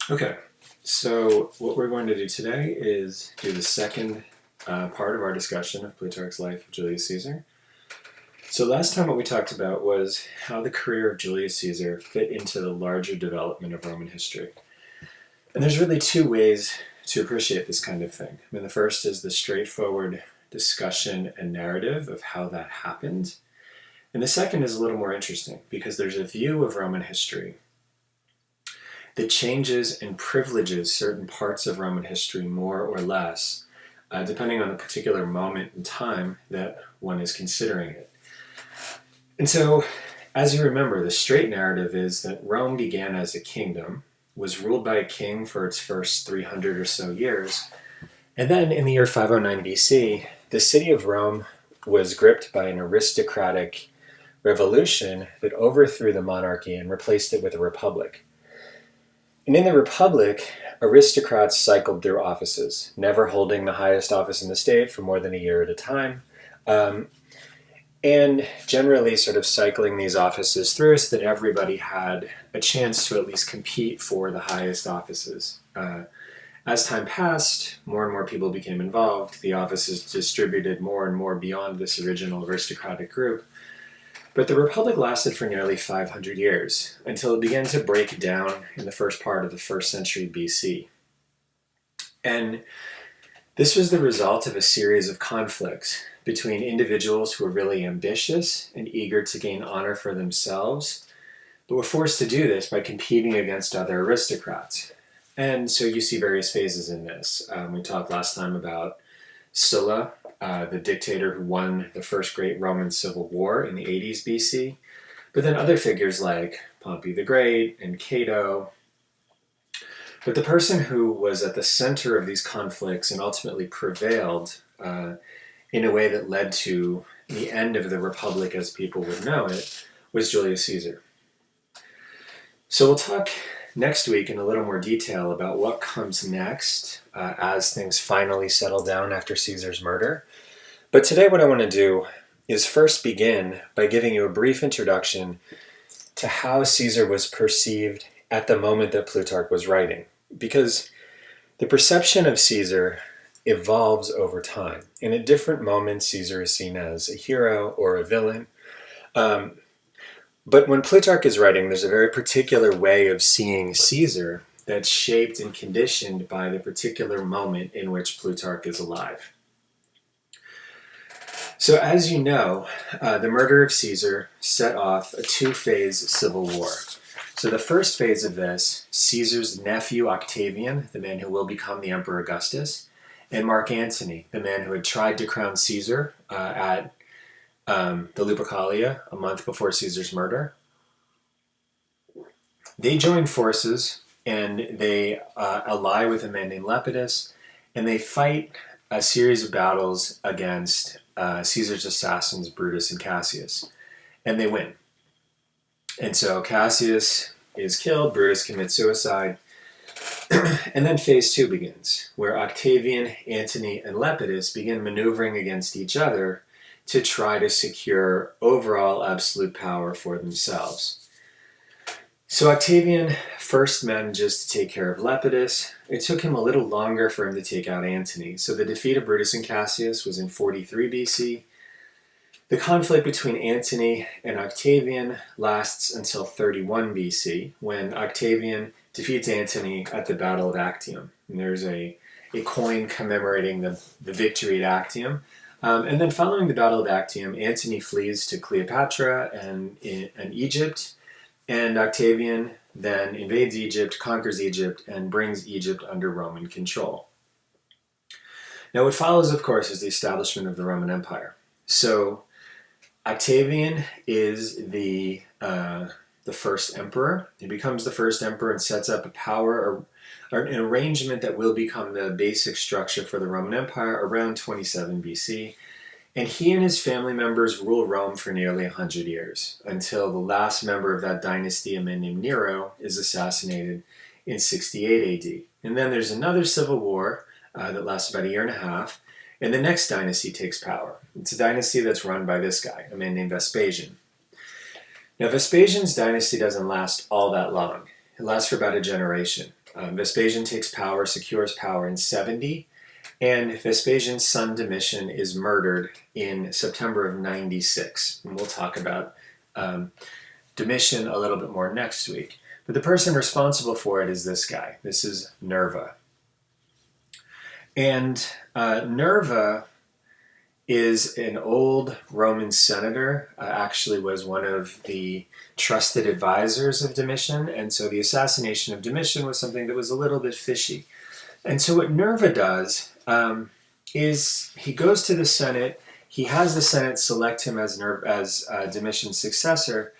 Okay, so what we're going to do today is do the second part of our discussion of Plutarch's life of Julius Caesar. So last time what we talked about was how the career of Julius Caesar fit into the larger development of Roman history. And there's really two ways to appreciate this kind of thing. I mean, the first is the straightforward discussion and narrative of how that happened. And the second is a little more interesting because there's a view of Roman history that changes and privileges certain parts of Roman history more or less, depending on the particular moment in time that one is considering it. And so, as you remember, the straight narrative is that Rome began as a kingdom, was ruled by a king for its first 300 or so years, and then in the year 509 BC, the city of Rome was gripped by an aristocratic revolution that overthrew the monarchy and replaced it with a republic. And in the Republic, aristocrats cycled through offices, never holding the highest office in the state for more than a year at a time, and generally sort of cycling these offices through so that everybody had a chance to at least compete for the highest offices. As time passed, more and more people became involved. The offices distributed more and more beyond this original aristocratic group. But the Republic lasted for nearly 500 years, until it began to break down in the first part of the 1st century BC. And this was the result of a series of conflicts between individuals who were really ambitious and eager to gain honor for themselves, but were forced to do this by competing against other aristocrats. And so you see various phases in this. We talked last time about Sulla, the dictator who won the first great Roman civil war in the 80s BC, but then other figures like Pompey the Great and Cato. But the person who was at the center of these conflicts and ultimately prevailed in a way that led to the end of the Republic as people would know it was Julius Caesar. So we'll talk next week in a little more detail about what comes next as things finally settle down after Caesar's murder. But today what I want to do is first begin by giving you a brief introduction to how Caesar was perceived at the moment that Plutarch was writing. Because the perception of Caesar evolves over time. And at different moments, Caesar is seen as a hero or a villain. But when Plutarch is writing, there's a very particular way of seeing Caesar that's shaped and conditioned by the particular moment in which Plutarch is alive. So as you know, the murder of Caesar set off a two-phase civil war. So the first phase of this, Caesar's nephew Octavian, the man who will become the Emperor Augustus, and Mark Antony, the man who had tried to crown Caesar at the Lupercalia a month before Caesar's murder. They join forces and they ally with a man named Lepidus, and they fight a series of battles against Caesar's assassins, Brutus and Cassius, and they win. And so Cassius is killed, Brutus commits suicide, and then phase 2 begins, where Octavian, Antony, and Lepidus begin maneuvering against each other to try to secure overall absolute power for themselves. So Octavian first manages to take care of Lepidus. It took him a little longer for him to take out Antony. So the defeat of Brutus and Cassius was in 43 BC. The conflict between Antony and Octavian lasts until 31 BC, when Octavian defeats Antony at the Battle of Actium. And there's a coin commemorating the victory at Actium. And then following the Battle of Actium, Antony flees to Cleopatra and Egypt, and Octavian then invades Egypt, conquers Egypt, and brings Egypt under Roman control. Now what follows, of course, is the establishment of the Roman Empire. So Octavian is the first emperor. He becomes the first emperor and sets up a power or an arrangement that will become the basic structure for the Roman Empire around 27 BC. And he and his family members rule Rome for nearly 100 years, until the last member of that dynasty, a man named Nero, is assassinated in 68 AD. And then there's another civil war that lasts about a year and a half, and the next dynasty takes power. It's a dynasty that's run by this guy, a man named Vespasian. Now Vespasian's dynasty doesn't last all that long. It lasts for about a generation. Vespasian takes power, secures power in 70, and Vespasian's son Domitian is murdered in September of 96. And we'll talk about Domitian a little bit more next week. But the person responsible for it is this guy. This is Nerva. And Nerva is an old Roman senator, actually was one of the trusted advisors of Domitian, and so the assassination of Domitian was something that was a little bit fishy. And so what Nerva does is he goes to the Senate, he has the Senate select him as Domitian's successor,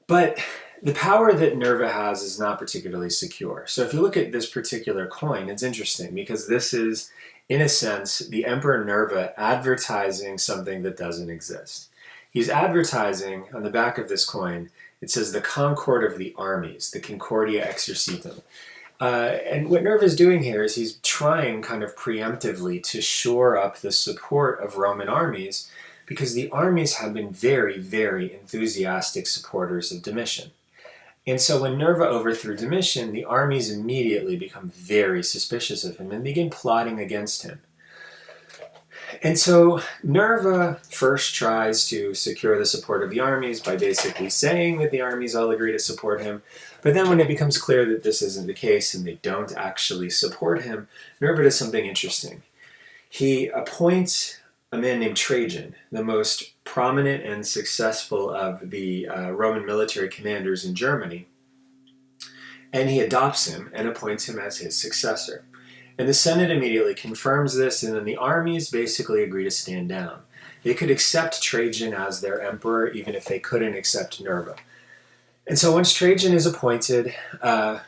but the power that Nerva has is not particularly secure. So if you look at this particular coin, it's interesting because this is, in a sense, the Emperor Nerva advertising something that doesn't exist. He's advertising, on the back of this coin, it says the Concord of the Armies, the Concordia Exercitum. And what Nerva is doing here is he's trying kind of preemptively to shore up the support of Roman armies because the armies have been very, very enthusiastic supporters of Domitian. And so when Nerva overthrew Domitian, the armies immediately become very suspicious of him and begin plotting against him. And so Nerva first tries to secure the support of the armies by basically saying that the armies all agree to support him. But then when it becomes clear that this isn't the case and they don't actually support him, Nerva does something interesting. He appoints a man named Trajan, the most prominent and successful of the Roman military commanders in Germany, and he adopts him and appoints him as his successor. And the Senate immediately confirms this, and then the armies basically agree to stand down. They could accept Trajan as their emperor, even if they couldn't accept Nerva. And so once Trajan is appointed,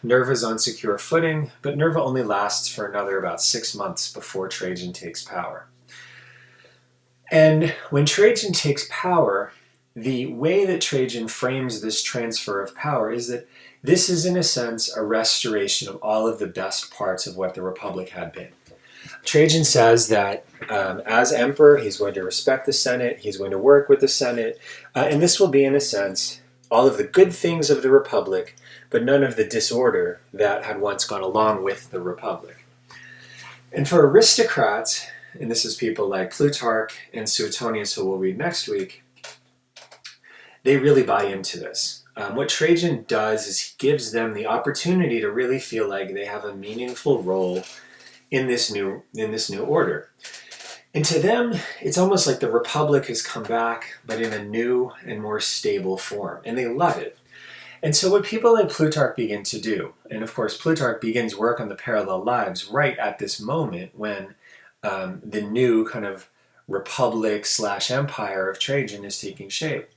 Nerva's on secure footing, but Nerva only lasts for another about 6 months before Trajan takes power. And when Trajan takes power, the way that Trajan frames this transfer of power is that this is, in a sense, a restoration of all of the best parts of what the Republic had been. Trajan says that as emperor, he's going to respect the Senate, he's going to work with the Senate, and this will be, in a sense, all of the good things of the Republic, but none of the disorder that had once gone along with the Republic. And for aristocrats, and this is people like Plutarch and Suetonius, who we'll read next week, they really buy into this. What Trajan does is he gives them the opportunity to really feel like they have a meaningful role in this new order. And to them, it's almost like the Republic has come back, but in a new and more stable form, and they love it. And so what people like Plutarch begin to do, and of course Plutarch begins work on the parallel lives right at this moment when the new kind of republic/empire of Trajan is taking shape.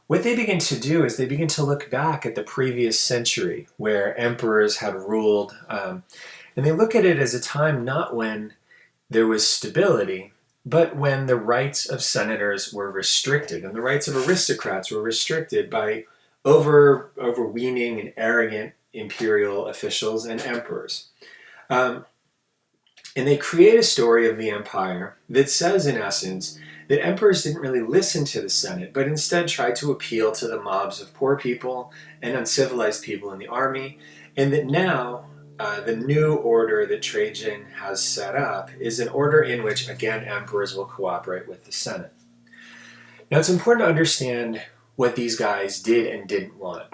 What they begin to do is they begin to look back at the previous century where emperors had ruled, and they look at it as a time not when there was stability, but when the rights of senators were restricted, and the rights of aristocrats were restricted by overweening and arrogant imperial officials and emperors. And they create a story of the empire that says, in essence, that emperors didn't really listen to the Senate, but instead tried to appeal to the mobs of poor people and uncivilized people in the army, and that now the new order that Trajan has set up is an order in which, again, emperors will cooperate with the Senate. Now, it's important to understand what these guys did and didn't want.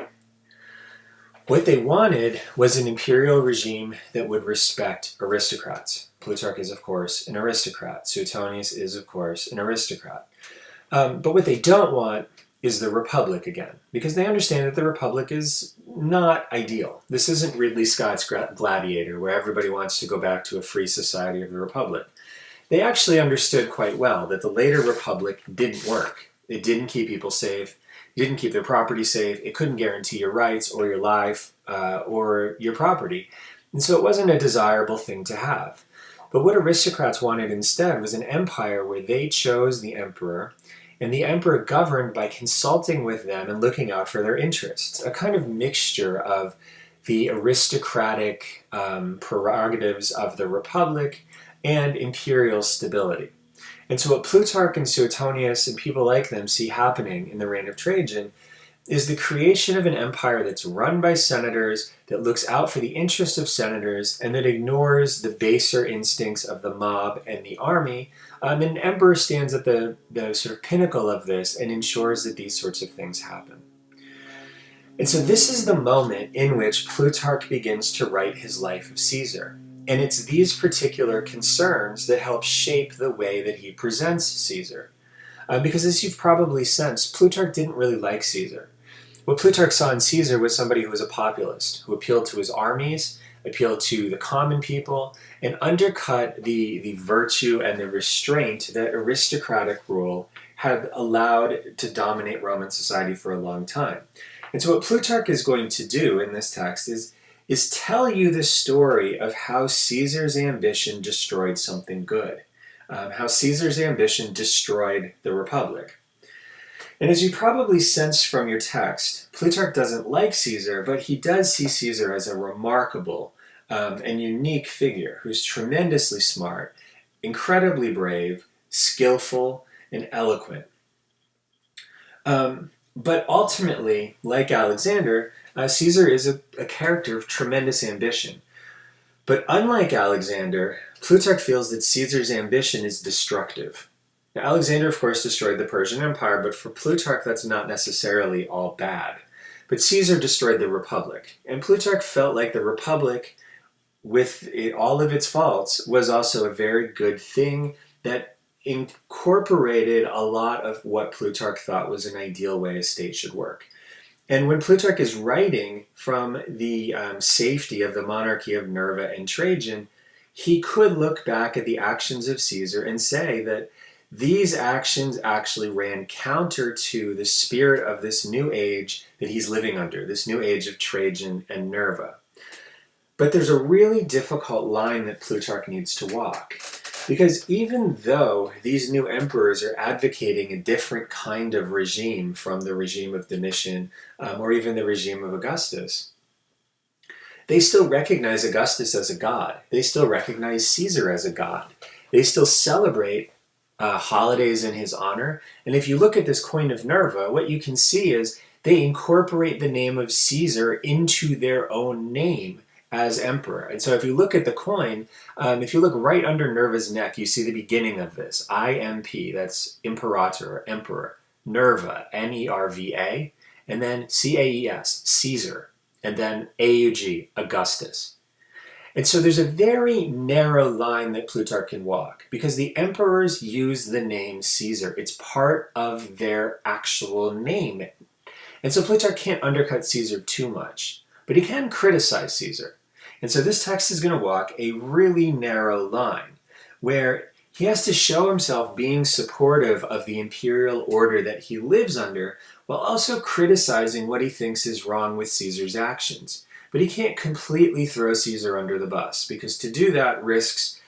What they wanted was an imperial regime that would respect aristocrats. Plutarch is, of course, an aristocrat. Suetonius is, of course, an aristocrat. But what they don't want is the Republic again, because they understand that the Republic is not ideal. This isn't Ridley Scott's Gladiator, where everybody wants to go back to a free society of the Republic. They actually understood quite well that the later Republic didn't work. It didn't keep people safe. It didn't keep their property safe. It couldn't guarantee your rights or your life or your property. And so it wasn't a desirable thing to have. But what aristocrats wanted instead was an empire where they chose the emperor, and the emperor governed by consulting with them and looking out for their interests, a kind of mixture of the aristocratic prerogatives of the Republic and imperial stability. And so what Plutarch and Suetonius and people like them see happening in the reign of Trajan, is the creation of an empire that's run by senators, that looks out for the interest of senators, and that ignores the baser instincts of the mob and the army. And an emperor stands at the sort of pinnacle of this and ensures that these sorts of things happen. And so this is the moment in which Plutarch begins to write his life of Caesar. And it's these particular concerns that help shape the way that he presents Caesar. Because as you've probably sensed, Plutarch didn't really like Caesar. What Plutarch saw in Caesar was somebody who was a populist, who appealed to his armies, appealed to the common people, and undercut the virtue and the restraint that aristocratic rule had allowed to dominate Roman society for a long time. And so what Plutarch is going to do in this text is tell you the story of how Caesar's ambition destroyed something good, how Caesar's ambition destroyed the Republic. And as you probably sense from your text, Plutarch doesn't like Caesar, but he does see Caesar as a remarkable and unique figure who's tremendously smart, incredibly brave, skillful, and eloquent. But ultimately, like Alexander, Caesar is a character of tremendous ambition. But unlike Alexander, Plutarch feels that Caesar's ambition is destructive. Now, Alexander, of course, destroyed the Persian Empire, but for Plutarch, that's not necessarily all bad. But Caesar destroyed the Republic, and Plutarch felt like the Republic, with all of its faults, was also a very good thing that incorporated a lot of what Plutarch thought was an ideal way a state should work. And when Plutarch is writing from the safety of the monarchy of Nerva and Trajan, he could look back at the actions of Caesar and say that these actions actually ran counter to the spirit of this new age that he's living under, this new age of Trajan and Nerva. But there's a really difficult line that Plutarch needs to walk. Because even though these new emperors are advocating a different kind of regime from the regime of Domitian or even the regime of Augustus, they still recognize Augustus as a god. They still recognize Caesar as a god. They still celebrate holidays in his honor. And if you look at this coin of Nerva, what you can see is they incorporate the name of Caesar into their own name as emperor. And so if you look at the coin, if you look right under Nerva's neck, you see the beginning of this. IMP, that's imperator, or emperor. Nerva, Nerva, and then Caes, Caesar, and then Aug, Augustus. And so there's a very narrow line that Plutarch can walk, because the emperors use the name Caesar. It's part of their actual name. And so Plutarch can't undercut Caesar too much, but he can criticize Caesar. And so this text is going to walk a really narrow line where he has to show himself being supportive of the imperial order that he lives under, while also criticizing what he thinks is wrong with Caesar's actions. But he can't completely throw Caesar under the bus, because to do that risks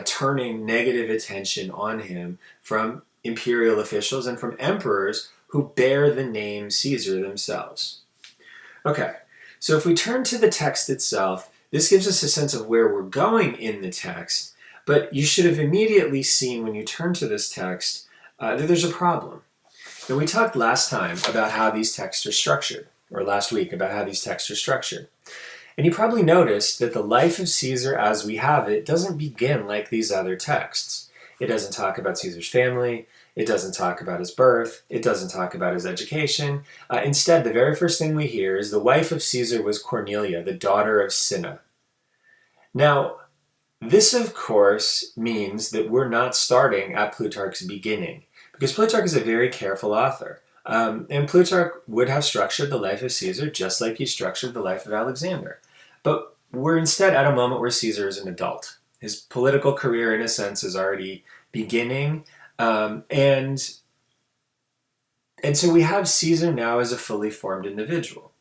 turning negative attention on him from imperial officials and from emperors who bear the name Caesar themselves. Okay, so if we turn to the text itself, this gives us a sense of where we're going in the text, but you should have immediately seen when you turn to this text that there's a problem. And we talked last time about how these texts are structured, or last week about how these texts are structured. And you probably noticed that the life of Caesar as we have it doesn't begin like these other texts. It doesn't talk about Caesar's family. It doesn't talk about his birth. It doesn't talk about his education. Instead, the very first thing we hear is the wife of Caesar was Cornelia, the daughter of Cinna. Now, this of course means that we're not starting at Plutarch's beginning, because Plutarch is a very careful author. And Plutarch would have structured the life of Caesar just like he structured the life of Alexander. But we're instead at a moment where Caesar is an adult. His political career, in a sense, is already beginning. And so we have Caesar now as a fully formed individual.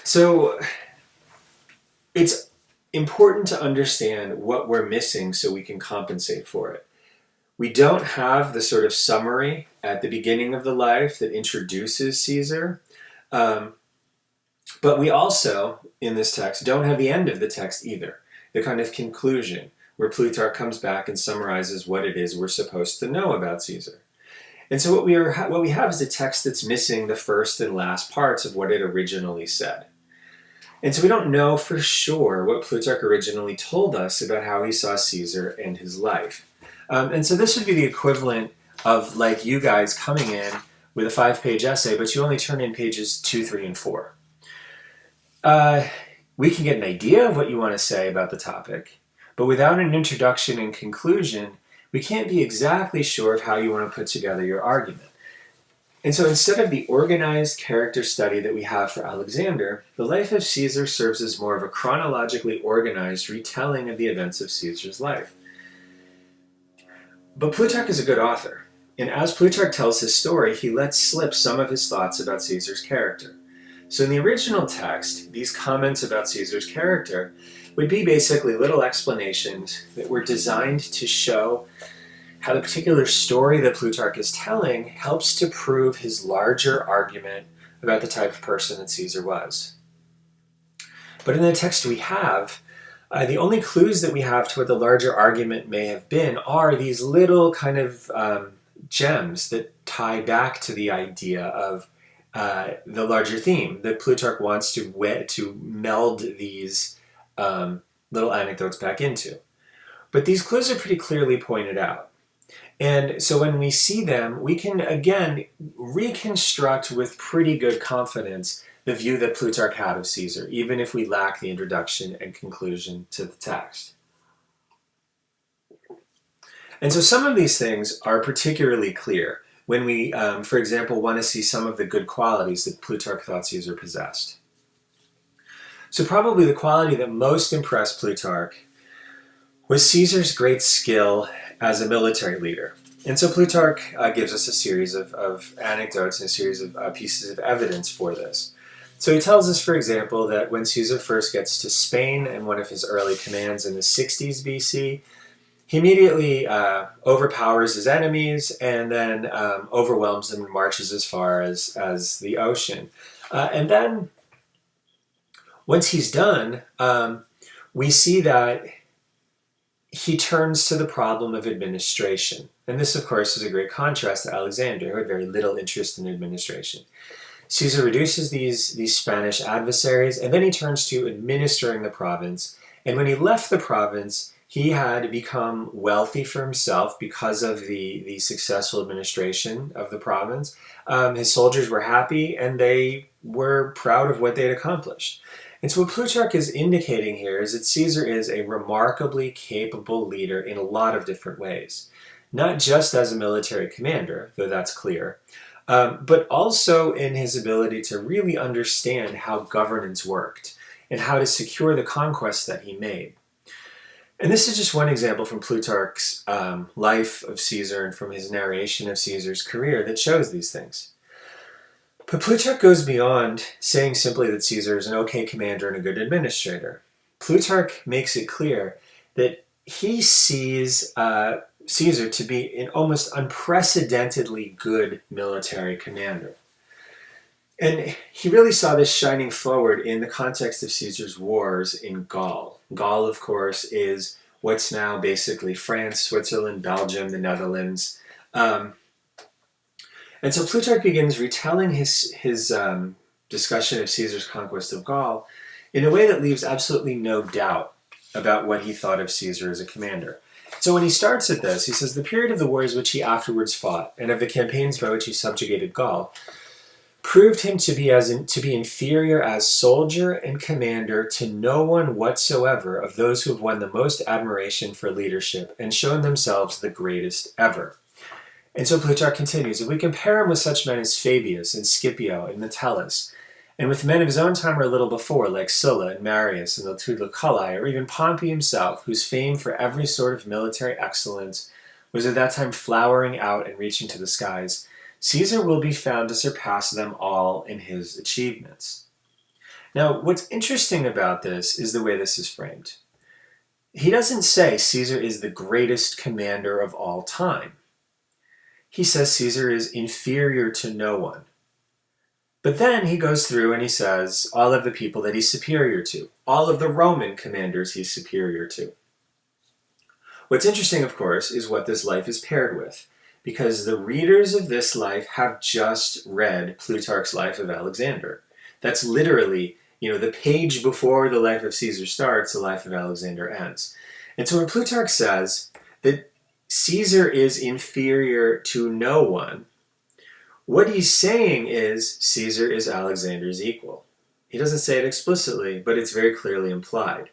So it's important to understand what we're missing so we can compensate for it. We don't have the sort of summary at the beginning of the life that introduces Caesar. But we also, in this text, don't have the end of the text either. The kind of conclusion where Plutarch comes back and summarizes what it is we're supposed to know about Caesar. And so what we have is a text that's missing the first and last parts of what it originally said. And so we don't know for sure what Plutarch originally told us about how he saw Caesar and his life. And so this would be the equivalent of like you guys coming in with a 5-page essay, but you only turn in pages 2, 3, and 4. We can get an idea of what you want to say about the topic, but without an introduction and conclusion, we can't be exactly sure of how you want to put together your argument. And so instead of the organized character study that we have for Alexander, the life of Caesar serves as more of a chronologically organized retelling of the events of Caesar's life. But Plutarch is a good author, and as Plutarch tells his story, he lets slip some of his thoughts about Caesar's character. So in the original text, these comments about Caesar's character would be basically little explanations that were designed to show how the particular story that Plutarch is telling helps to prove his larger argument about the type of person that Caesar was. But in the text we have, the only clues that we have to what the larger argument may have been are these little kind of gems that tie back to the idea of the larger theme that Plutarch wants to meld these little anecdotes back into. But these clues are pretty clearly pointed out. And so when we see them, we can again reconstruct with pretty good confidence the view that Plutarch had of Caesar, even if we lack the introduction and conclusion to the text. And so some of these things are particularly clear when we, for example, want to see some of the good qualities that Plutarch thought Caesar possessed. So probably the quality that most impressed Plutarch was Caesar's great skill as a military leader. And so Plutarch gives us a series of anecdotes and a series of pieces of evidence for this. So he tells us, for example, that when Caesar first gets to Spain in one of his early commands in the 60s BC, he immediately overpowers his enemies and then overwhelms them and marches as far as the ocean. And then once he's done, we see that he turns to the problem of administration. And this, of course, is a great contrast to Alexander, who had very little interest in administration. Caesar reduces these Spanish adversaries, and then he turns to administering the province. And when he left the province, he had become wealthy for himself because of the successful administration of the province. His soldiers were happy, and they were proud of what they had accomplished. And so what Plutarch is indicating here is that Caesar is a remarkably capable leader in a lot of different ways. Not just as a military commander, though that's clear, but also in his ability to really understand how governance worked and how to secure the conquests that he made. And this is just one example from Plutarch's life of Caesar and from his narration of Caesar's career that shows these things. But Plutarch goes beyond saying simply that Caesar is an okay commander and a good administrator. Plutarch makes it clear that he sees Caesar to be an almost unprecedentedly good military commander. And he really saw this shining forward in the context of Caesar's wars in Gaul. Gaul, of course, is what's now basically France, Switzerland, Belgium, the Netherlands. And so Plutarch begins retelling his discussion of Caesar's conquest of Gaul in a way that leaves absolutely no doubt about what he thought of Caesar as a commander. So when he starts at this, he says, the period of the wars which he afterwards fought, and of the campaigns by which he subjugated Gaul, proved him to be inferior as soldier and commander to no one whatsoever of those who have won the most admiration for leadership and shown themselves the greatest ever. And so Plutarch continues, if we compare him with such men as Fabius and Scipio and Metellus, and with men of his own time or a little before, like Sulla and Marius and the Luculli, or even Pompey himself, whose fame for every sort of military excellence was at that time flowering out and reaching to the skies, Caesar will be found to surpass them all in his achievements. Now, what's interesting about this is the way this is framed. He doesn't say Caesar is the greatest commander of all time. He says Caesar is inferior to no one. But then he goes through and he says all of the people that he's superior to, all of the Roman commanders he's superior to. What's interesting, of course, is what this life is paired with. because the readers of this life have just read Plutarch's Life of Alexander. That's literally, the page before the life of Caesar starts, the life of Alexander ends. And so when Plutarch says that Caesar is inferior to no one, what he's saying is Caesar is Alexander's equal. He doesn't say it explicitly, but it's very clearly implied.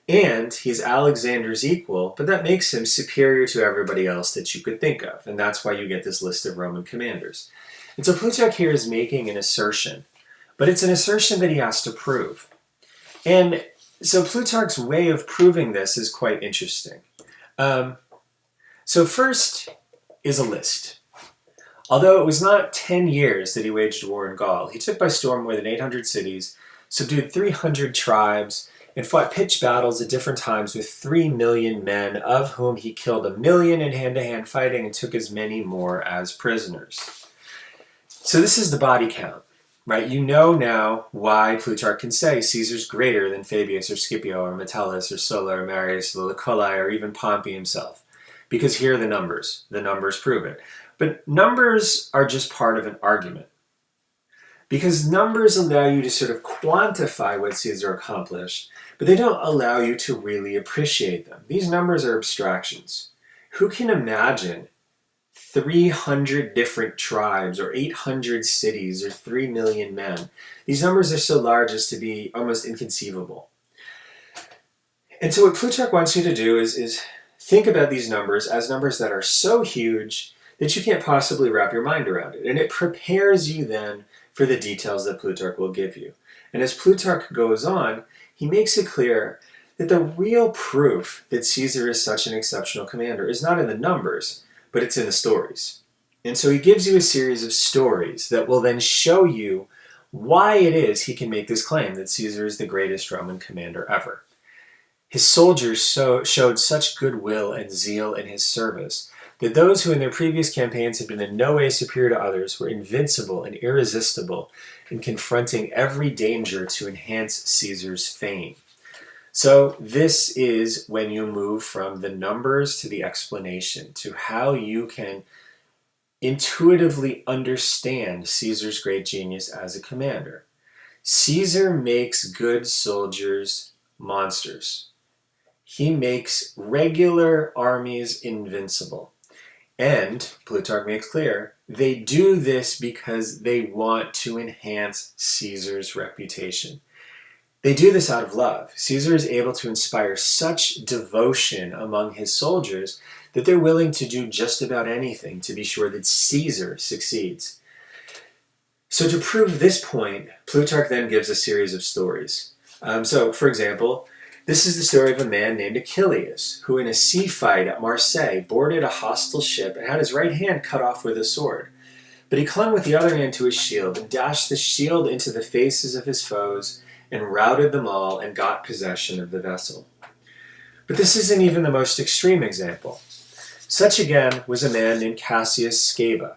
And he's Alexander's equal, but that makes him superior to everybody else that you could think of. And that's why you get this list of Roman commanders. And so Plutarch here is making an assertion, but it's an assertion that he has to prove. And so Plutarch's way of proving this is quite interesting. So first is a list. Although it was not 10 years that he waged war in Gaul, he took by storm more than 800 cities, subdued 300 tribes, and fought pitched battles at different times with 3 million men, of whom he killed 1 million in hand-to-hand fighting and took as many more as prisoners. So this is the body count, right? You know now why Plutarch can say Caesar's greater than Fabius or Scipio or Metellus or Sulla or Marius or Lucullus or even Pompey himself. Because here are the numbers. The numbers prove it. But numbers are just part of an argument. Because numbers allow you to sort of quantify what Caesar accomplished, but they don't allow you to really appreciate them. These numbers are abstractions. Who can imagine 300 different tribes or 800 cities or 3 million men? These numbers are so large as to be almost inconceivable. And so what Plutarch wants you to do is think about these numbers as numbers that are so huge that you can't possibly wrap your mind around it. And it prepares you then for the details that Plutarch will give you. And as Plutarch goes on, he makes it clear that the real proof that Caesar is such an exceptional commander is not in the numbers, but it's in the stories. And so he gives you a series of stories that will then show you why it is he can make this claim that Caesar is the greatest Roman commander ever. His soldiers showed such goodwill and zeal in his service that those who in their previous campaigns had been in no way superior to others were invincible and irresistible in confronting every danger to enhance Caesar's fame. So this is when you move from the numbers to the explanation, to how you can intuitively understand Caesar's great genius as a commander. Caesar makes good soldiers monsters. He makes regular armies invincible. And, Plutarch makes clear, they do this because they want to enhance Caesar's reputation. They do this out of love. Caesar is able to inspire such devotion among his soldiers that they're willing to do just about anything to be sure that Caesar succeeds. So to prove this point, Plutarch then gives a series of stories. So, for example, this is the story of a man named Achillius, who in a sea fight at Marseille boarded a hostile ship and had his right hand cut off with a sword. But he clung with the other hand to his shield and dashed the shield into the faces of his foes and routed them all and got possession of the vessel. But this isn't even the most extreme example. Such again was a man named Cassius Sceva,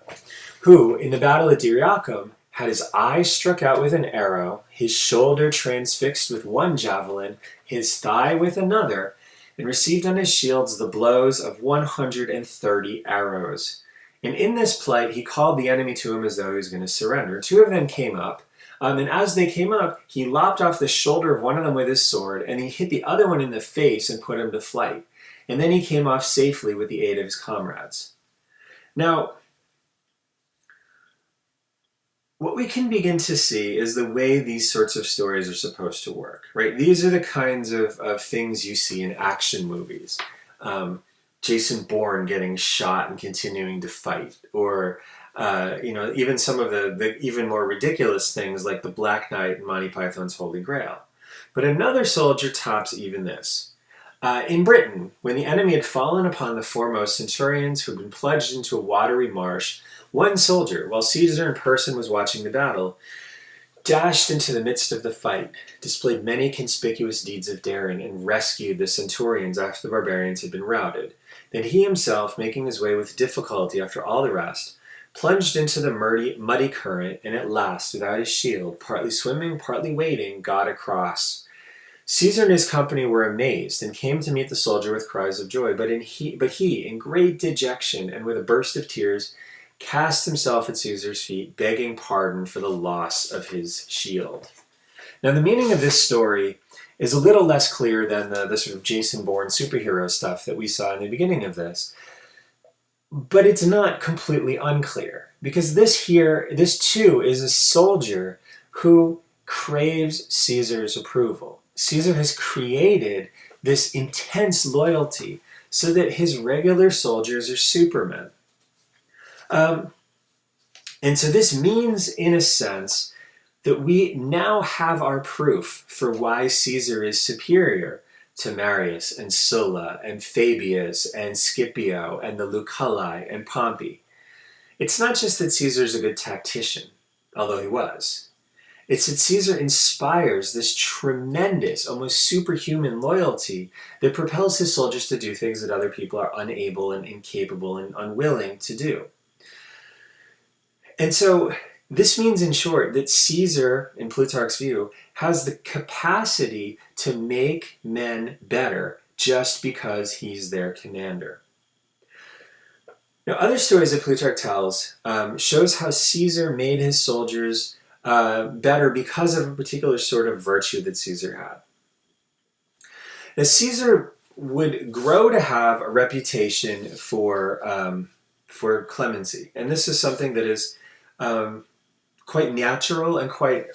who, in the battle at Dyrrhacum, had his eye struck out with an arrow, his shoulder transfixed with one javelin, his thigh with another, and received on his shields the blows of 130 arrows. And in this plight he called the enemy to him as though he was going to surrender. 2 of them came up, and as they came up, he lopped off the shoulder of one of them with his sword, and he hit the other one in the face and put him to flight. And then he came off safely with the aid of his comrades. Now, what we can begin to see is the way these sorts of stories are supposed to work, right? These are the kinds of things you see in action movies. Jason Bourne getting shot and continuing to fight, or even some of the even more ridiculous things like the Black Knight and Monty Python's Holy Grail. But another soldier tops even this. In Britain, when the enemy had fallen upon the foremost centurions who had been plunged into a watery marsh, one soldier, while Caesar in person was watching the battle, dashed into the midst of the fight, displayed many conspicuous deeds of daring, and rescued the centurions after the barbarians had been routed. Then he himself, making his way with difficulty after all the rest, plunged into the muddy current, and at last, without his shield, partly swimming, partly wading, got across. Caesar and his company were amazed and came to meet the soldier with cries of joy. But he, in great dejection and with a burst of tears, cast himself at Caesar's feet, begging pardon for the loss of his shield. Now, the meaning of this story is a little less clear than the sort of Jason Bourne superhero stuff that we saw in the beginning of this. But it's not completely unclear, because this too is a soldier who craves Caesar's approval. Caesar has created this intense loyalty so that his regular soldiers are supermen. And so this means, in a sense, that we now have our proof for why Caesar is superior to Marius and Sulla and Fabius and Scipio and the Luculli and Pompey. It's not just that Caesar's a good tactician, although he was. It's that Caesar inspires this tremendous, almost superhuman loyalty that propels his soldiers to do things that other people are unable and incapable and unwilling to do. And so this means, in short, that Caesar, in Plutarch's view, has the capacity to make men better just because he's their commander. Now, other stories that Plutarch tells shows how Caesar made his soldiers better because of a particular sort of virtue that Caesar had. Now, Caesar would grow to have a reputation for clemency, and this is something that is quite natural and quite,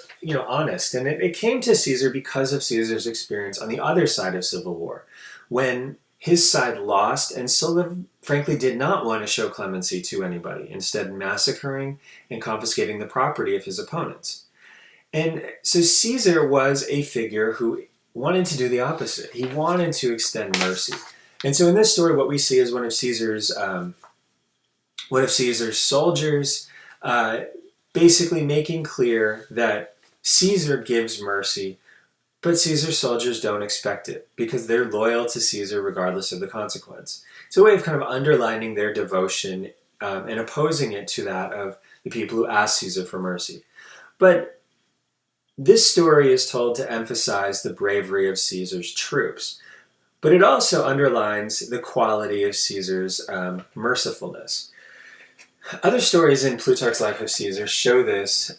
honest. And it came to Caesar because of Caesar's experience on the other side of civil war, when his side lost and Sulla, frankly, did not want to show clemency to anybody, instead massacring and confiscating the property of his opponents. And so Caesar was a figure who wanted to do the opposite. He wanted to extend mercy. And so in this story, what we see is one of Caesar's soldiers basically making clear that Caesar gives mercy, but Caesar's soldiers don't expect it because they're loyal to Caesar regardless of the consequence. It's a way of kind of underlining their devotion and opposing it to that of the people who ask Caesar for mercy. But this story is told to emphasize the bravery of Caesar's troops, but it also underlines the quality of Caesar's mercifulness. Other stories in Plutarch's Life of Caesar show this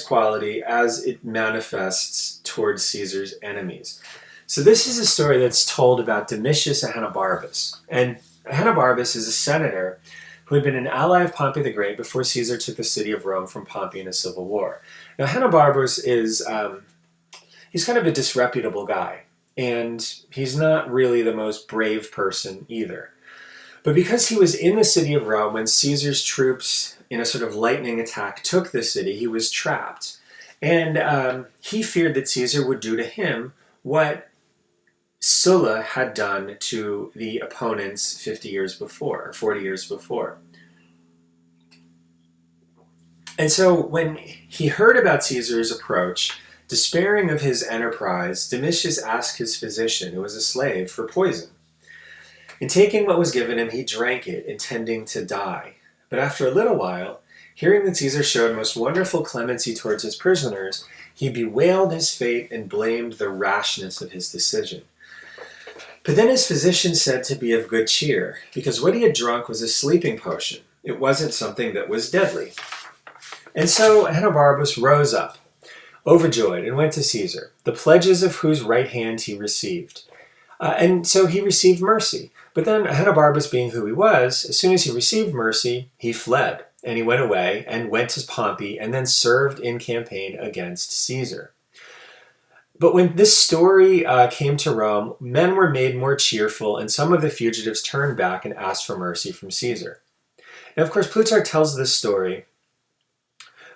quality as it manifests towards Caesar's enemies. So this is a story that's told about Domitius Ahenobarbus. And Ahenobarbus is a senator who had been an ally of Pompey the Great before Caesar took the city of Rome from Pompey in a civil war. Now, Ahenobarbus is he's kind of a disreputable guy, and he's not really the most brave person either. But because he was in the city of Rome when Caesar's troops, in a sort of lightning attack, took the city, he was trapped. And he feared that Caesar would do to him what Sulla had done to the opponents 40 years before. And so when he heard about Caesar's approach, despairing of his enterprise, Domitius asked his physician, who was a slave, for poison. In taking what was given him, he drank it, intending to die. But after a little while, hearing that Caesar showed most wonderful clemency towards his prisoners, he bewailed his fate and blamed the rashness of his decision. But then his physician said to be of good cheer, because what he had drunk was a sleeping potion. It wasn't something that was deadly. And so Ahenobarbus rose up, overjoyed, and went to Caesar, the pledges of whose right hand he received. And so he received mercy. But then Ahenobarbus, being who he was, as soon as he received mercy, he fled. And he went away and went to Pompey and then served in campaign against Caesar. But when this story came to Rome, men were made more cheerful, and some of the fugitives turned back and asked for mercy from Caesar. Now, of course, Plutarch tells this story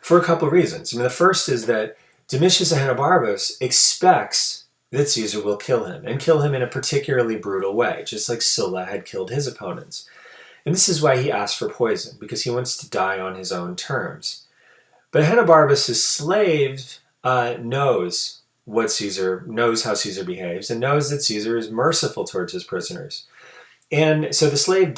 for a couple of reasons. The first is that Domitius Ahenobarbus expects that Caesar will kill him, and kill him in a particularly brutal way, just like Sulla had killed his opponents. And this is why he asked for poison, because he wants to die on his own terms. But Ahenobarbus' slave knows how Caesar behaves, and knows that Caesar is merciful towards his prisoners. And so the slave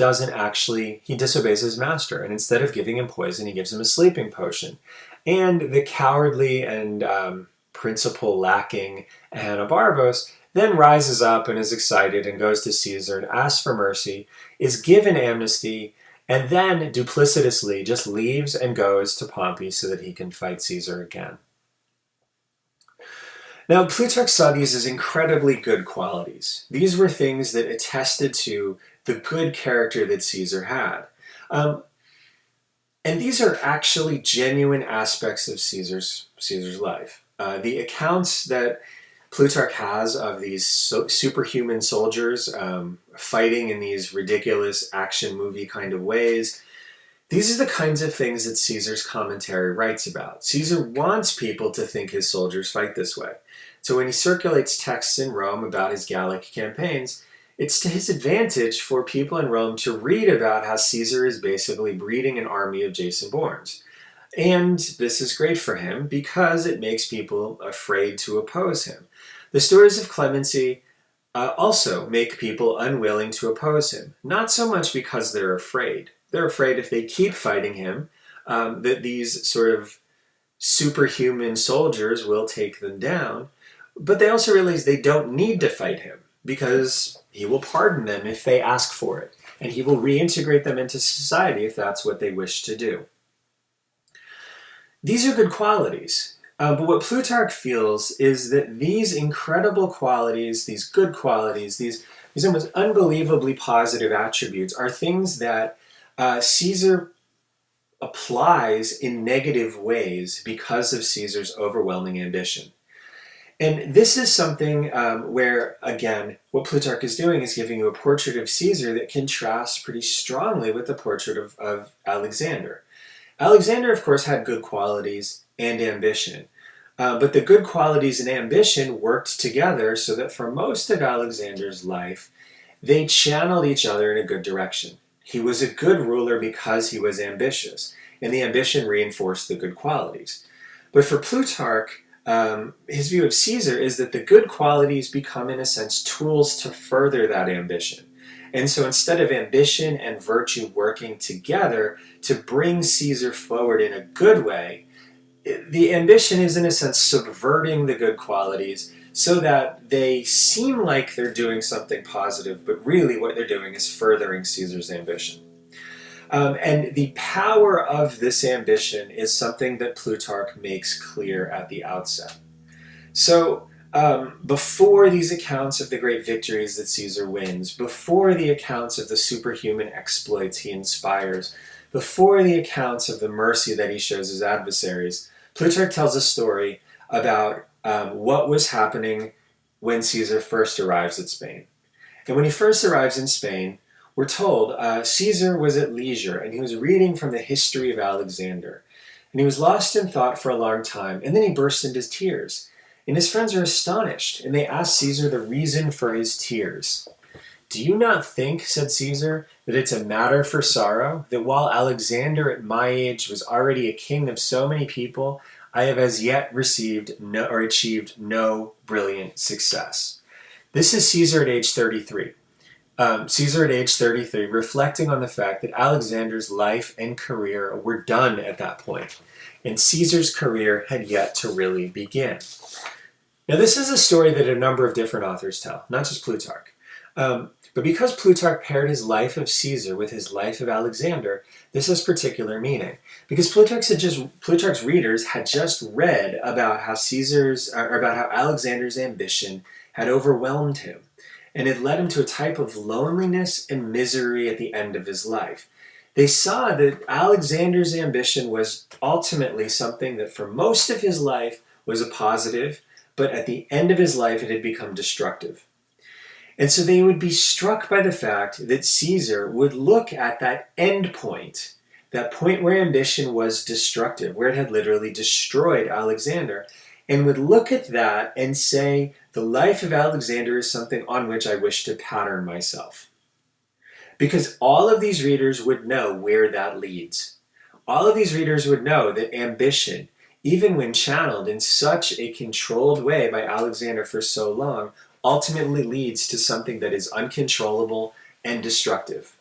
he disobeys his master, and instead of giving him poison, he gives him a sleeping potion. And the cowardly and principle lacking Ahenobarbos, then rises up and is excited and goes to Caesar and asks for mercy, is given amnesty, and then duplicitously just leaves and goes to Pompey so that he can fight Caesar again. Now, Plutarch saw these as incredibly good qualities. These were things that attested to the good character that Caesar had. And these are actually genuine aspects of Caesar's life. The accounts that Plutarch has of these superhuman soldiers fighting in these ridiculous action movie kind of ways, these are the kinds of things that Caesar's commentary writes about. Caesar wants people to think his soldiers fight this way. So when he circulates texts in Rome about his Gallic campaigns, it's to his advantage for people in Rome to read about how Caesar is basically breeding an army of Jason-borns. And this is great for him because it makes people afraid to oppose him. The stories of clemency also make people unwilling to oppose him, not so much because they're afraid. They're afraid if they keep fighting him, that these sort of superhuman soldiers will take them down. But they also realize they don't need to fight him because he will pardon them if they ask for it, and he will reintegrate them into society if that's what they wish to do. These are good qualities, but what Plutarch feels is that these incredible qualities, these good qualities, these almost unbelievably positive attributes are things that Caesar applies in negative ways because of Caesar's overwhelming ambition. And this is something where, again, what Plutarch is doing is giving you a portrait of Caesar that contrasts pretty strongly with the portrait of Alexander. Alexander, of course, had good qualities and ambition. But the good qualities and ambition worked together so that for most of Alexander's life, they channeled each other in a good direction. He was a good ruler because he was ambitious, and the ambition reinforced the good qualities. But for Plutarch, his view of Caesar is that the good qualities become, in a sense, tools to further that ambition. And so instead of ambition and virtue working together to bring Caesar forward in a good way, the ambition is, in a sense, subverting the good qualities so that they seem like they're doing something positive, but really what they're doing is furthering Caesar's ambition. And the power of this ambition is something that Plutarch makes clear at the outset. So before these accounts of the great victories that Caesar wins, before the accounts of the superhuman exploits he inspires, before the accounts of the mercy that he shows his adversaries, Plutarch tells a story about what was happening when Caesar first arrives at Spain. And when he first arrives in Spain, we're told Caesar was at leisure and he was reading from the history of Alexander. And he was lost in thought for a long time, and then he burst into tears. And his friends are astonished, and they ask Caesar the reason for his tears. "Do you not think," said Caesar, "that it's a matter for sorrow, that while Alexander at my age was already a king of so many people, I have as yet achieved no brilliant success?" This is Caesar at age 33. Caesar at age 33, reflecting on the fact that Alexander's life and career were done at that point, and Caesar's career had yet to really begin. Now, this is a story that a number of different authors tell, not just Plutarch. But because Plutarch paired his life of Caesar with his life of Alexander, this has particular meaning. Because Plutarch's readers had just read about how Alexander's ambition had overwhelmed him, and it led him to a type of loneliness and misery at the end of his life. They saw that Alexander's ambition was ultimately something that for most of his life was a positive, but at the end of his life it had become destructive. And so they would be struck by the fact that Caesar would look at that end point, that point where ambition was destructive, where it had literally destroyed Alexander, and would look at that and say, the life of Alexander is something on which I wish to pattern myself. Because all of these readers would know where that leads. All of these readers would know that ambition, even when channeled in such a controlled way by Alexander for so long, ultimately leads to something that is uncontrollable and destructive.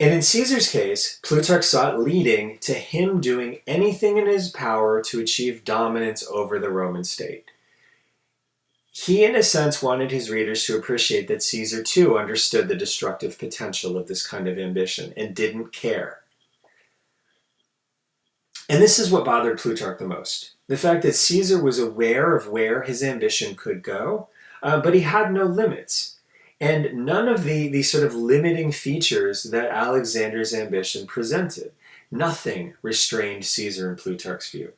And in Caesar's case, Plutarch saw it leading to him doing anything in his power to achieve dominance over the Roman state. He, in a sense, wanted his readers to appreciate that Caesar, too, understood the destructive potential of this kind of ambition and didn't care. And this is what bothered Plutarch the most. The fact that Caesar was aware of where his ambition could go, but he had no limits. And none of the sort of limiting features that Alexander's ambition presented. Nothing restrained Caesar in Plutarch's view.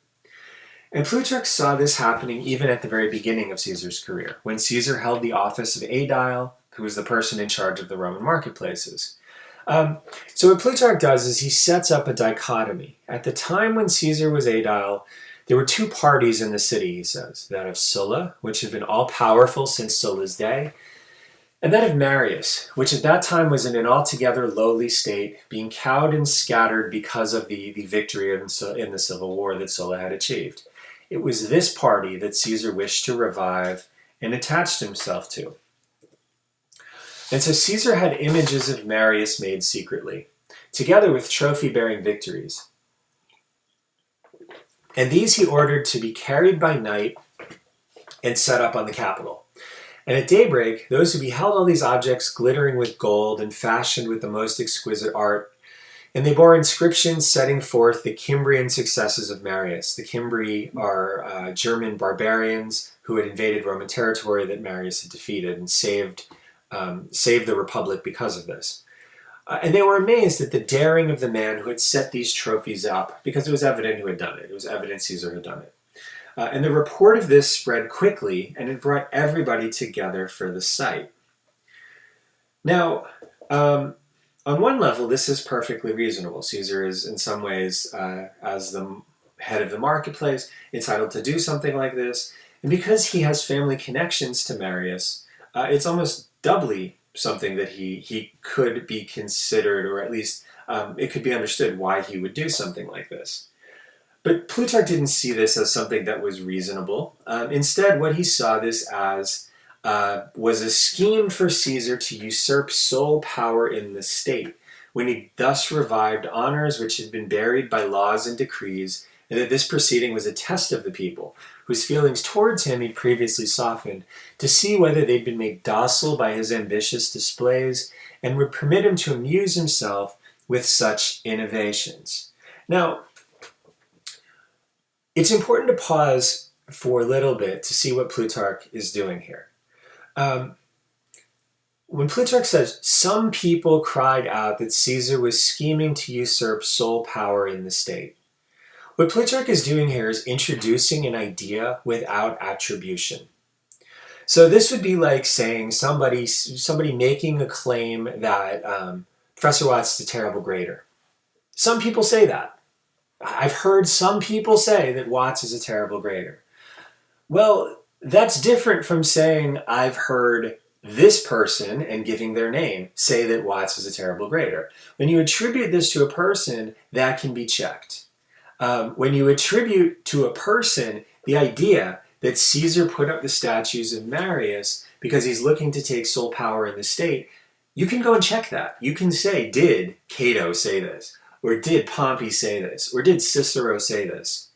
And Plutarch saw this happening even at the very beginning of Caesar's career, when Caesar held the office of aedile, who was the person in charge of the Roman marketplaces. So what Plutarch does is he sets up a dichotomy. At the time when Caesar was aedile, there were two parties in the city, he says, that of Sulla, which had been all-powerful since Sulla's day, and that of Marius, which at that time was in an altogether lowly state, being cowed and scattered because of the victory in the civil war that Sulla had achieved. It was this party that Caesar wished to revive and attached himself to. And so Caesar had images of Marius made secretly, together with trophy-bearing victories. And these he ordered to be carried by night and set up on the Capitol. And at daybreak, those who beheld all these objects glittering with gold and fashioned with the most exquisite art, and they bore inscriptions setting forth the Cimbrian successes of Marius. The Cimbri are German barbarians who had invaded Roman territory that Marius had defeated and saved the Republic because of this. And they were amazed at the daring of the man who had set these trophies up, because it was evident who had done it. It was evident Caesar had done it. And the report of this spread quickly, and it brought everybody together for the sight. Now, on one level, this is perfectly reasonable. Caesar is, in some ways, as the head of the marketplace, entitled to do something like this. And because he has family connections to Marius, it's almost doubly something that he could be considered, or at least it could be understood why he would do something like this. But Plutarch didn't see this as something that was reasonable. Instead, what he saw this as was a scheme for Caesar to usurp sole power in the state, when he thus revived honors which had been buried by laws and decrees, and that this proceeding was a test of the people, whose feelings towards him he'd previously softened, to see whether they'd been made docile by his ambitious displays, and would permit him to amuse himself with such innovations. Now, it's important to pause for a little bit to see what Plutarch is doing here. When Plutarch says, some people cried out that Caesar was scheming to usurp sole power in the state, what Plutarch is doing here is introducing an idea without attribution. So this would be like saying somebody making a claim that Professor Watts is a terrible grader. Some people say that. I've heard some people say that Watts is a terrible grader. Well, that's different from saying I've heard this person, and giving their name, say that Watts is a terrible grader. When you attribute this to a person, that can be checked. When you attribute to a person the idea that Caesar put up the statues of Marius because he's looking to take sole power in the state, you can go and check that. You can say, did Cato say this? Or did Pompey say this? Or did Cicero say this?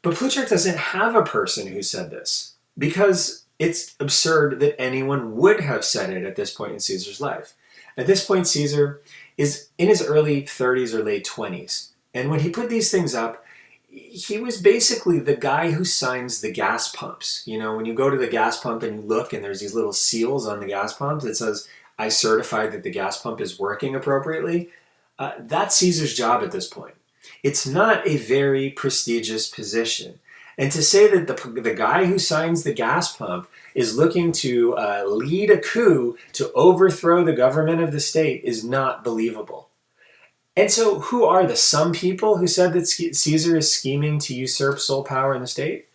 But Plutarch doesn't have a person who said this, because it's absurd that anyone would have said it at this point in Caesar's life. At this point, Caesar is in his early 30s or late 20s. And when he put these things up, he was basically the guy who signs the gas pumps. You know, when you go to the gas pump and you look and there's these little seals on the gas pump that says, I certify that the gas pump is working appropriately. That's Caesar's job at this point. It's not a very prestigious position. And to say that the guy who signs the gas pump is looking to lead a coup to overthrow the government of the state is not believable. And so who are the some people who said that Caesar is scheming to usurp sole power in the state?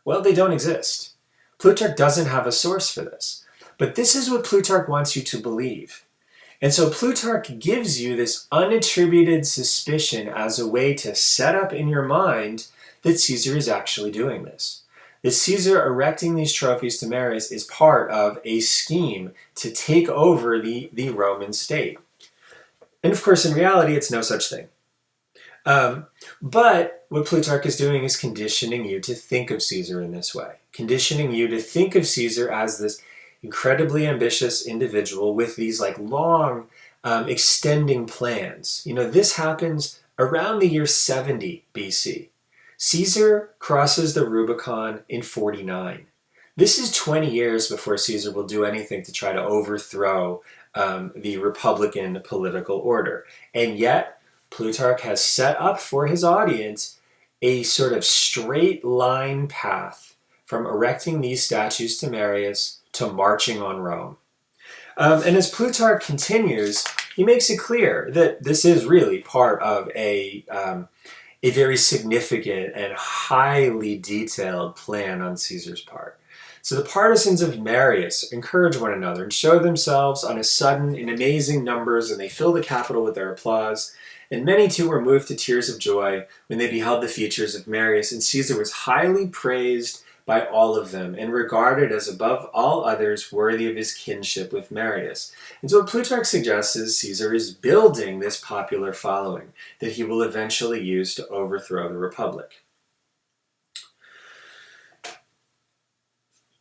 Well, they don't exist. Plutarch doesn't have a source for this. But this is what Plutarch wants you to believe. And so Plutarch gives you this unattributed suspicion as a way to set up in your mind that Caesar is actually doing this. That Caesar erecting these trophies to Marius is part of a scheme to take over the Roman state. And of course, in reality, it's no such thing. But what Plutarch is doing is conditioning you to think of Caesar in this way, conditioning you to think of Caesar as this incredibly ambitious individual with these like long, extending plans. This happens around the year 70 BC. Caesar crosses the Rubicon in 49. This is 20 years before Caesar will do anything to try to overthrow the Republican political order. And yet, Plutarch has set up for his audience a sort of straight line path from erecting these statues to Marius to marching on Rome. And as Plutarch continues, he makes it clear that this is really part of a very significant and highly detailed plan on Caesar's part. So the partisans of Marius encourage one another and show themselves on a sudden in amazing numbers, and they fill the Capitol with their applause. And many too were moved to tears of joy when they beheld the features of Marius, and Caesar was highly praised by all of them and regarded as above all others worthy of his kinship with Marius. And so what Plutarch suggests is Caesar is building this popular following that he will eventually use to overthrow the Republic.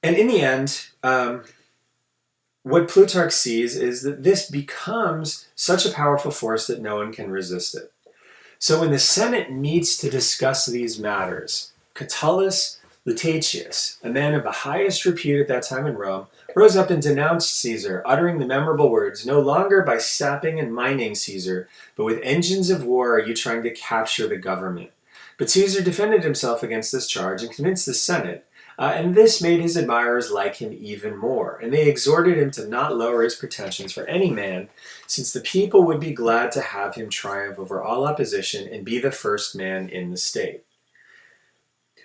And in the end, what Plutarch sees is that this becomes such a powerful force that no one can resist it. So when the Senate meets to discuss these matters, Catullus Lutatius, a man of the highest repute at that time in Rome, rose up and denounced Caesar, uttering the memorable words, "No longer by sapping and mining Caesar, but with engines of war are you trying to capture the government." But Caesar defended himself against this charge and convinced the Senate, and this made his admirers like him even more, and they exhorted him to not lower his pretensions for any man, since the people would be glad to have him triumph over all opposition and be the first man in the state.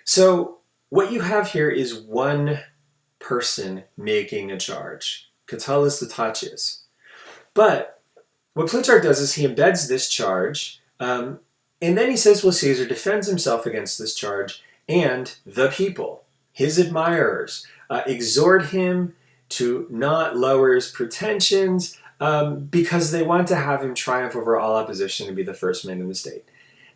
So what you have here is one person making a charge, Catullus Lutatius. But what Plutarch does is he embeds this charge, and then he says, well, Caesar defends himself against this charge, and the people, his admirers, exhort him to not lower his pretensions because they want to have him triumph over all opposition and be the first man in the state.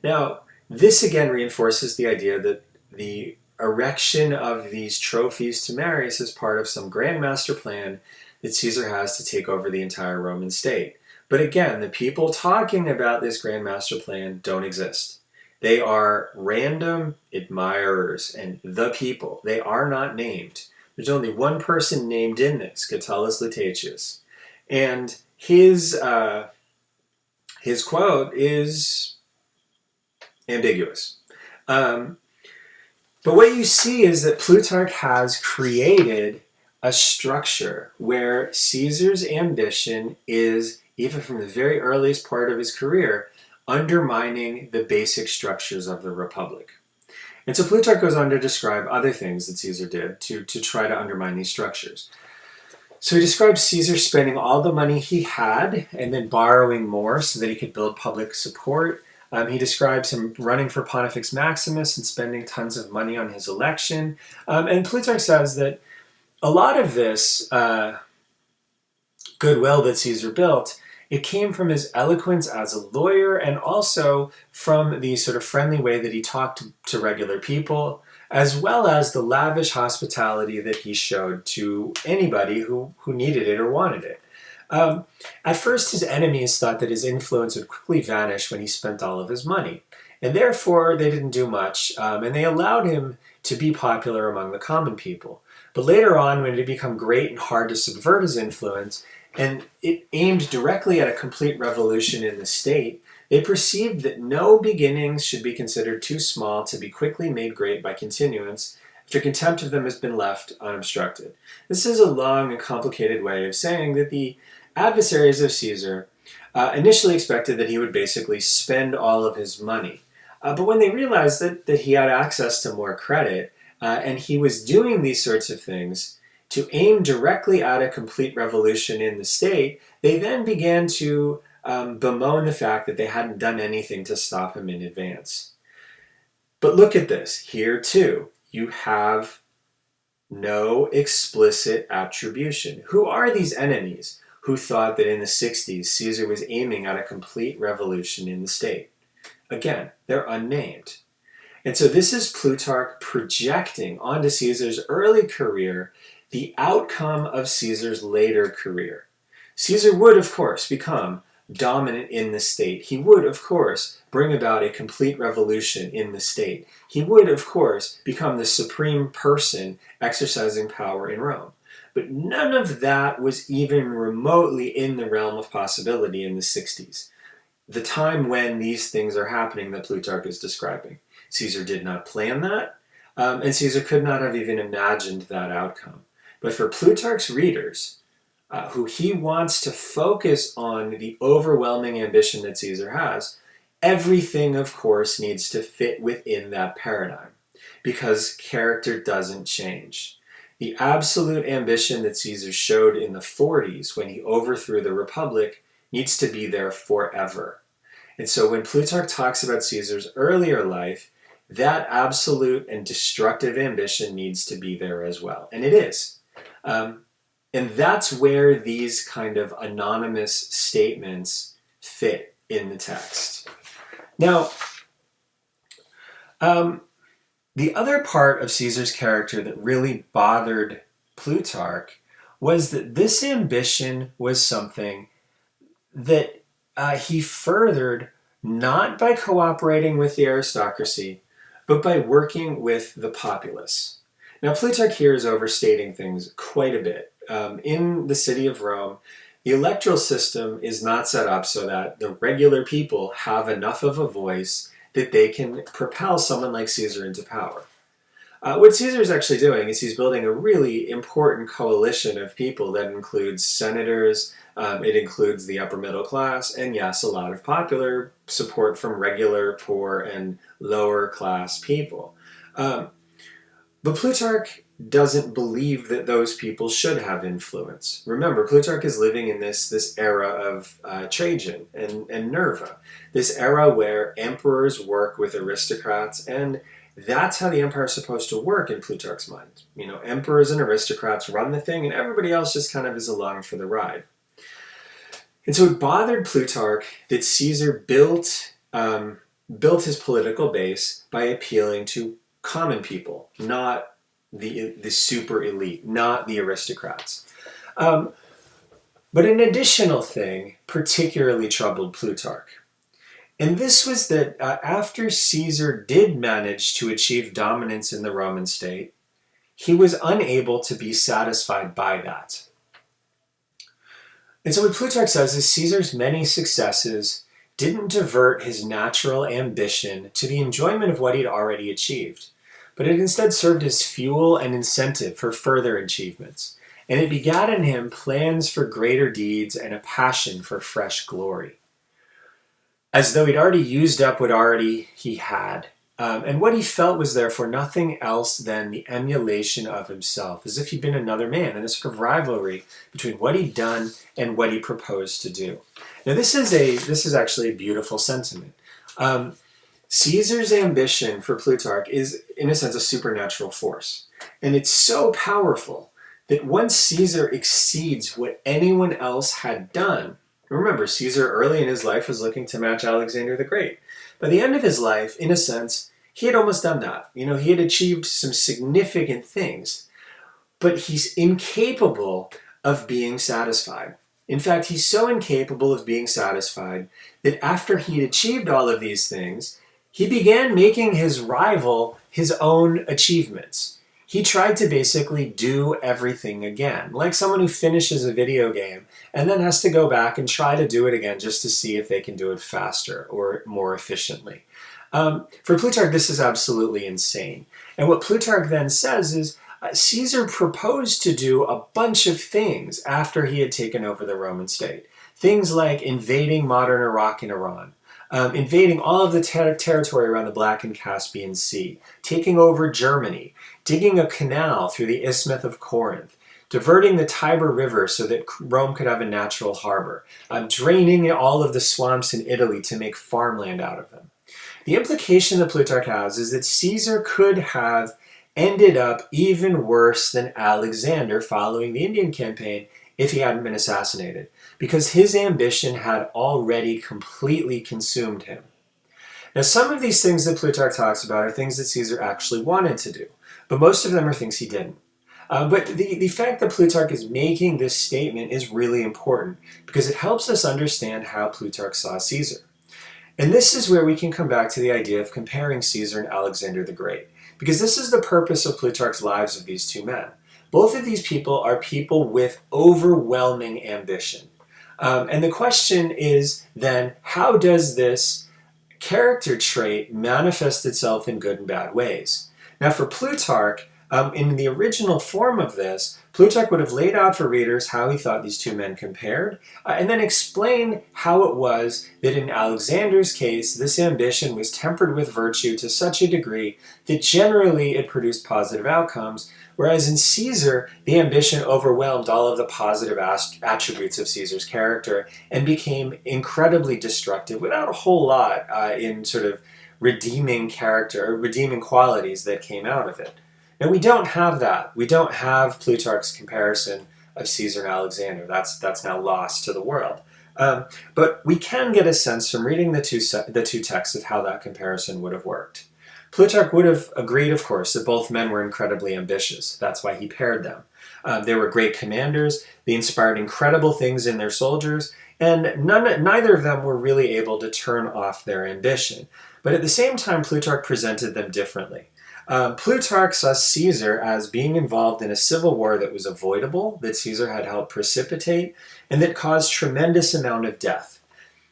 Now, this again reinforces the idea that the erection of these trophies to Marius is part of some grand master plan that Caesar has to take over the entire Roman state. But again, the people talking about this grand master plan don't exist. They are random admirers and the people. They are not named. There's only one person named in this, Catullus Lutatius. And his quote is ambiguous. But what you see is that Plutarch has created a structure where Caesar's ambition is, even from the very earliest part of his career, undermining the basic structures of the Republic. And so Plutarch goes on to describe other things that Caesar did to try to undermine these structures. So he describes Caesar spending all the money he had and then borrowing more so that he could build public support. He describes him running for Pontifex Maximus and spending tons of money on his election. And Plutarch says that a lot of this goodwill that Caesar built, it came from his eloquence as a lawyer and also from the sort of friendly way that he talked to regular people, as well as the lavish hospitality that he showed to anybody who needed it or wanted it. At first, his enemies thought that his influence would quickly vanish when he spent all of his money, and therefore they didn't do much, and they allowed him to be popular among the common people. But later on, when it had become great and hard to subvert his influence, and it aimed directly at a complete revolution in the state, they perceived that no beginnings should be considered too small to be quickly made great by continuance, after contempt of them has been left unobstructed. This is a long and complicated way of saying that the adversaries of Caesar initially expected that he would basically spend all of his money. But when they realized that he had access to more credit and he was doing these sorts of things to aim directly at a complete revolution in the state, they then began to bemoan the fact that they hadn't done anything to stop him in advance. But look at this. Here too, you have no explicit attribution. Who are these enemies? who thought that in the 60s Caesar was aiming at a complete revolution in the state. Again, they're unnamed. And so this is Plutarch projecting onto Caesar's early career the outcome of Caesar's later career. Caesar would, of course, become dominant in the state. He would, of course, bring about a complete revolution in the state. He would, of course, become the supreme person exercising power in Rome. But none of that was even remotely in the realm of possibility in the 60s, the time when these things are happening that Plutarch is describing. Caesar did not plan that, and Caesar could not have even imagined that outcome. But for Plutarch's readers, who he wants to focus on the overwhelming ambition that Caesar has, everything, of course, needs to fit within that paradigm, because character doesn't change. The absolute ambition that Caesar showed in the 40s when he overthrew the Republic needs to be there forever. And so when Plutarch talks about Caesar's earlier life, that absolute and destructive ambition needs to be there as well. And it is. And that's where these kind of anonymous statements fit in the text. Now, the other part of Caesar's character that really bothered Plutarch was that this ambition was something that he furthered not by cooperating with the aristocracy, but by working with the populace. Now, Plutarch here is overstating things quite a bit. In the city of Rome, the electoral system is not set up so that the regular people have enough of a voice that they can propel someone like Caesar into power. What Caesar is actually doing is he's building a really important coalition of people that includes senators, it includes the upper middle class, and yes, a lot of popular support from regular, poor, and lower class people. But Plutarch doesn't believe that those people should have influence. Remember, Plutarch is living in this era of Trajan and Nerva, this era where emperors work with aristocrats, and that's how the empire is supposed to work in Plutarch's mind. You know, emperors and aristocrats run the thing, and everybody else just kind of is along for the ride. And so it bothered Plutarch that Caesar built his political base by appealing to common people, not the super elite, not the aristocrats. But an additional thing particularly troubled Plutarch. And this was that after Caesar did manage to achieve dominance in the Roman state, he was unable to be satisfied by that. And so what Plutarch says is Caesar's many successes didn't divert his natural ambition to the enjoyment of what he'd already achieved, but it instead served as fuel and incentive for further achievements. And it begat in him plans for greater deeds and a passion for fresh glory, as though he'd already used up what already he had. And what he felt was therefore nothing else than the emulation of himself, as if he'd been another man, and a sort of rivalry between what he'd done and what he proposed to do. Now this is actually a beautiful sentiment. Caesar's ambition for Plutarch is, in a sense, a supernatural force. And it's so powerful that once Caesar exceeds what anyone else had done, remember, Caesar early in his life was looking to match Alexander the Great. By the end of his life, in a sense, he had almost done that. You know, he had achieved some significant things, but he's incapable of being satisfied. In fact, he's so incapable of being satisfied that after he'd achieved all of these things, he began making his rival his own achievements. He tried to basically do everything again, like someone who finishes a video game and then has to go back and try to do it again just to see if they can do it faster or more efficiently. For Plutarch, this is absolutely insane. And what Plutarch then says is Caesar proposed to do a bunch of things after he had taken over the Roman state. Things like invading modern Iraq and Iran, invading all of the territory around the Black and Caspian Sea, taking over Germany, digging a canal through the Isthmus of Corinth, diverting the Tiber River so that Rome could have a natural harbor, draining all of the swamps in Italy to make farmland out of them. The implication that Plutarch has is that Caesar could have ended up even worse than Alexander following the Indian campaign if he hadn't been assassinated, because his ambition had already completely consumed him. Now, some of these things that Plutarch talks about are things that Caesar actually wanted to do, but most of them are things he didn't. But the fact that Plutarch is making this statement is really important because it helps us understand how Plutarch saw Caesar. And this is where we can come back to the idea of comparing Caesar and Alexander the Great, because this is the purpose of Plutarch's lives of these two men. Both of these people are people with overwhelming ambition. And the question is then, how does this character trait manifest itself in good and bad ways? Now, for Plutarch, in the original form of this, Plutarch would have laid out for readers how he thought these two men compared, and then explain how it was that in Alexander's case, this ambition was tempered with virtue to such a degree that generally it produced positive outcomes, whereas in Caesar, the ambition overwhelmed all of the positive attributes of Caesar's character and became incredibly destructive without a whole lot in sort of redeeming character or redeeming qualities that came out of it. Now, we don't have that. We don't have Plutarch's comparison of Caesar and Alexander. That's now lost to the world. But we can get a sense from reading the two texts of how that comparison would have worked. Plutarch would have agreed, of course, that both men were incredibly ambitious. That's why he paired them. They were great commanders. They inspired incredible things in their soldiers, and neither of them were really able to turn off their ambition. But at the same time, Plutarch presented them differently. Plutarch saw Caesar as being involved in a civil war that was avoidable, that Caesar had helped precipitate, and that caused tremendous amount of death.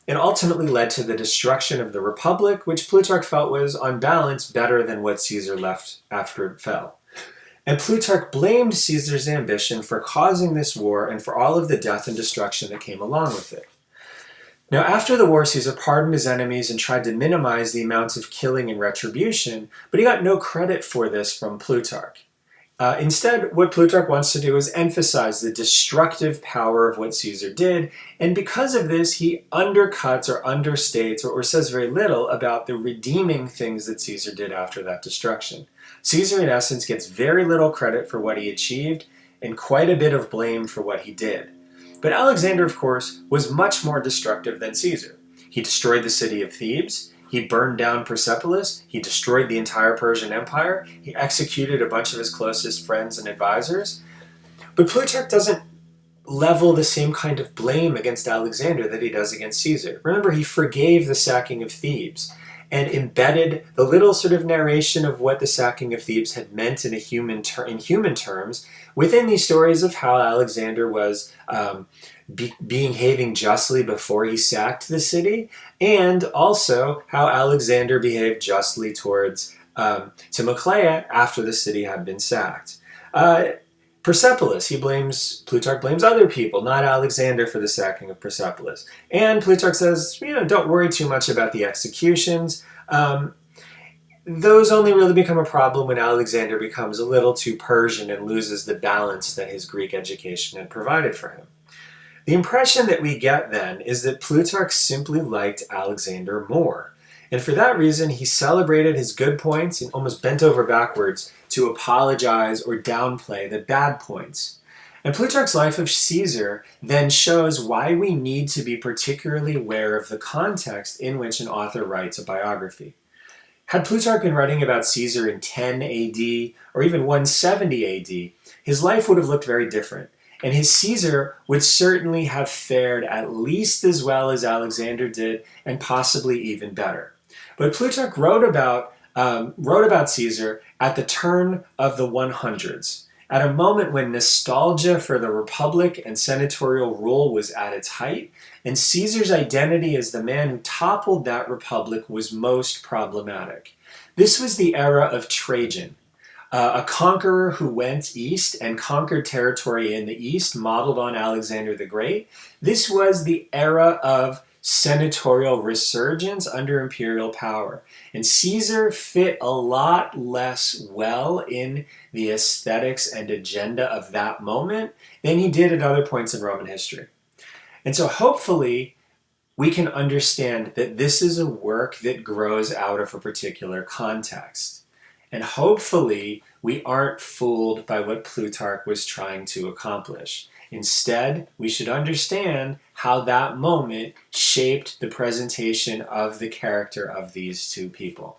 It ultimately led to the destruction of the Republic, which Plutarch felt was, on balance, better than what Caesar left after it fell. And Plutarch blamed Caesar's ambition for causing this war and for all of the death and destruction that came along with it. Now, after the war, Caesar pardoned his enemies and tried to minimize the amounts of killing and retribution, but he got no credit for this from Plutarch. Instead, what Plutarch wants to do is emphasize the destructive power of what Caesar did, and because of this, he undercuts or understates or says very little about the redeeming things that Caesar did after that destruction. Caesar, in essence, gets very little credit for what he achieved and quite a bit of blame for what he did. But Alexander, of course, was much more destructive than Caesar. He destroyed the city of Thebes, he burned down Persepolis, he destroyed the entire Persian Empire, he executed a bunch of his closest friends and advisors. But Plutarch doesn't level the same kind of blame against Alexander that he does against Caesar. Remember, he forgave the sacking of Thebes and embedded the little sort of narration of what the sacking of Thebes had meant in human terms within these stories of how Alexander was behaving justly before he sacked the city, and also how Alexander behaved justly towards Timoclea after the city had been sacked. Persepolis, Plutarch blames other people, not Alexander, for the sacking of Persepolis. And Plutarch says, don't worry too much about the executions. Those only really become a problem when Alexander becomes a little too Persian and loses the balance that his Greek education had provided for him. The impression that we get then is that Plutarch simply liked Alexander more. And for that reason, he celebrated his good points and almost bent over backwards to apologize or downplay the bad points. And Plutarch's life of Caesar then shows why we need to be particularly aware of the context in which an author writes a biography. Had Plutarch been writing about Caesar in 10 AD or even 170 AD, his life would have looked very different. And his Caesar would certainly have fared at least as well as Alexander did, and possibly even better. But Plutarch wrote about Caesar at the turn of the 100s, at a moment when nostalgia for the Republic and senatorial rule was at its height, and Caesar's identity as the man who toppled that Republic was most problematic. This was the era of Trajan, a conqueror who went east and conquered territory in the east, modeled on Alexander the Great. This was the era of senatorial resurgence under imperial power. And Caesar fit a lot less well in the aesthetics and agenda of that moment than he did at other points in Roman history. And so hopefully we can understand that this is a work that grows out of a particular context. And hopefully, we aren't fooled by what Plutarch was trying to accomplish. Instead, we should understand how that moment shaped the presentation of the character of these two people.